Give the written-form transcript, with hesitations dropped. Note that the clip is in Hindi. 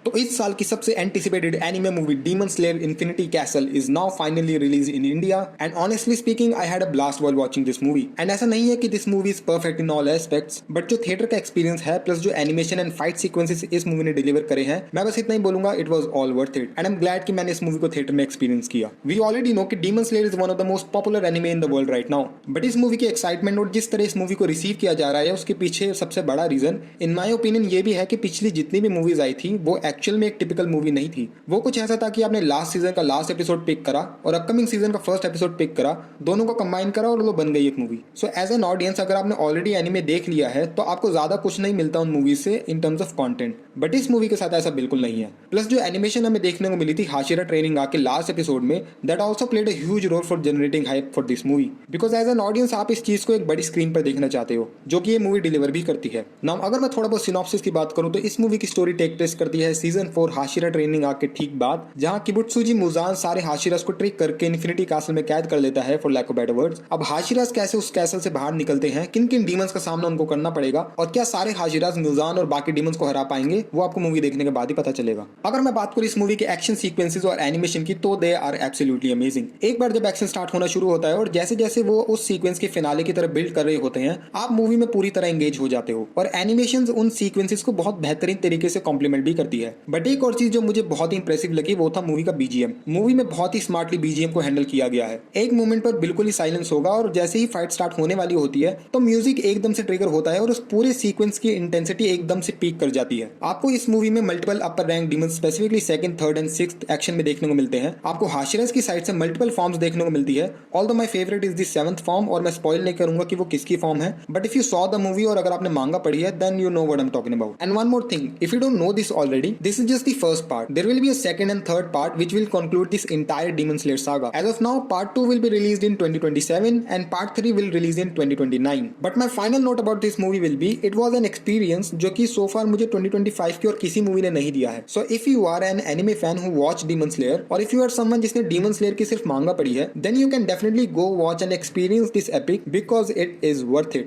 तो इस साल की सबसे anticipated anime movie demon slayer infinity castle is now finally release in India and honestly speaking I had a blast while watching this movie. And ऐसा नहीं है कि this movie is perfect in all aspects, but जो थिएटर का एक्सपीरियंस है प्लस जो एनिमेशन एंड फाइट सीक्वेंसेस इस मूवी ने डिलीवर करे हैं, मैं बस इतना ही बोलूंगा, it was all worth it and I am glad कि मैंने इस मूवी को थिएटर में एक्सपीरियंस किया। वी ऑलरेडी नो कि demon slayer is one of the most popular anime in the world right now, but इस मूवी की एक्साइटमेंट और जिस तरह इस मूवी को रिसीव किया जा रहा है उसके पीछे सबसे बड़ा रीजन इन माय ओपिनियन ये भी है कि पिछली जितनी भी मूवीज आई थी वो एक्चुअल में एक टिपिकल मूवी नहीं थी। वो कुछ ऐसा था कि आपने लास्ट सीजन का लास्ट एपिसोड पिक करा और अपकमिंग सीजन का फर्स्ट एपिसोड पिक करा, दोनों को कंबाइन करा और वो बन गई एक movie. So as an audience अगर आपने ऑलरेडी एनिमे देख लिया है तो आपको ज्यादा कुछ नहीं मिलता उन मूवी से in terms of content, but इस मूवी के साथ ऐसा बिल्कुल नहीं है। प्लस जो एनिमेशन हमें देखने को मिली थी हाशिरा ट्रेनिंग आके लास्ट एपिसोड में, that also played a huge role for generating hype for this movie, because as an audience आप इस चीज को एक बड़ी स्क्रीन पर देखना चाहते हो, जो कि ये मूवी डिलीवर भी करती है। नाउ अगर मैं थोड़ा बहुत सिनॉप्सिस की बात करूं तो इस मूवी की स्टोरी टेक प्लेस करती है सीजन 4 हाशिरा ट्रेनिंग आके ठीक बाद, जहां किबुत्सुजी मुजान सारे हाशिरास को ट्रिक करके इन्फिनिटी कैसल में कैद कर लेता है for lack of better words. अब हाशिरास कैसे उस कैसल से बाहर निकलते हैं, किन किन डीमंस का सामना उनको करना पड़ेगा और क्या सारे हाशिरास मुजान और बाकी डीमंस को हरा पाएंगे, वो आपको मूवी देखने के बाद ही पता चलेगा। अगर मैं बात करूं इस मूवी के एक्शन सीक्वेंसेस और एनिमेशन की तो दे आर एब्सोल्युटली अमेजिंग। एक बार जब एक्शन स्टार्ट होना शुरू होता है और जैसे जैसे वो उस सीक्वेंस के फिनाले की तरफ बिल्ड कर रहे होते हैं, आप मूवी में पूरी तरह एंगेज हो जाते हो और एनिमेशन उन सीक्वेंसेस को बहुत बेहतरीन तरीके से कॉम्प्लीमेंट भी करती है। बट एक और चीज जो मुझे बहुत ही इंप्रेसिव लगी वो था मूवी का बीजीएम। मूवी में बहुत ही स्मार्टली बीजीएम को हैंडल किया गया है। एक मोमेंट पर बिल्कुल ही साइलेंस होगा और जैसे ही फाइट स्टार्ट होने वाली होती है तो म्यूजिक एकदम से ट्रिगर होता है और उस पूरे सीक्वेंस की इंटेंसिटी एकदम से पीक कर जाती है। आपको इस मूवी में multiple upper rank demon specifically second, third and sixth action में देखने को मिलते हैं। आपको हाशिरास की साइड से मल्टीपल फॉर्म्स देखने को मिलती है। Although my favourite is the seventh form और मैं स्पॉइल नहीं करूंगा कि वो किसकी फॉर्म है, but if you saw the movie और अगर आपने मांगा पढ़ी है then you know what I am talking about. And one more thing, if you don't know this already, this is just the first part. There will be a second and third part which will conclude this entire Demon Slayer saga. As of now, part 2 will be released in 2027 and part 3 will release in 2029. But my final note about this movie will be it was an experience जो कि so far मुझे 2025 की और किसी मूवी ने नहीं दिया है. So if you are an anime fan who watched Demon Slayer or if you are someone जिसने Demon Slayer की सिर्फ मांगा पढ़ी है, then you can definitely go watch and experience this epic because it is worth it.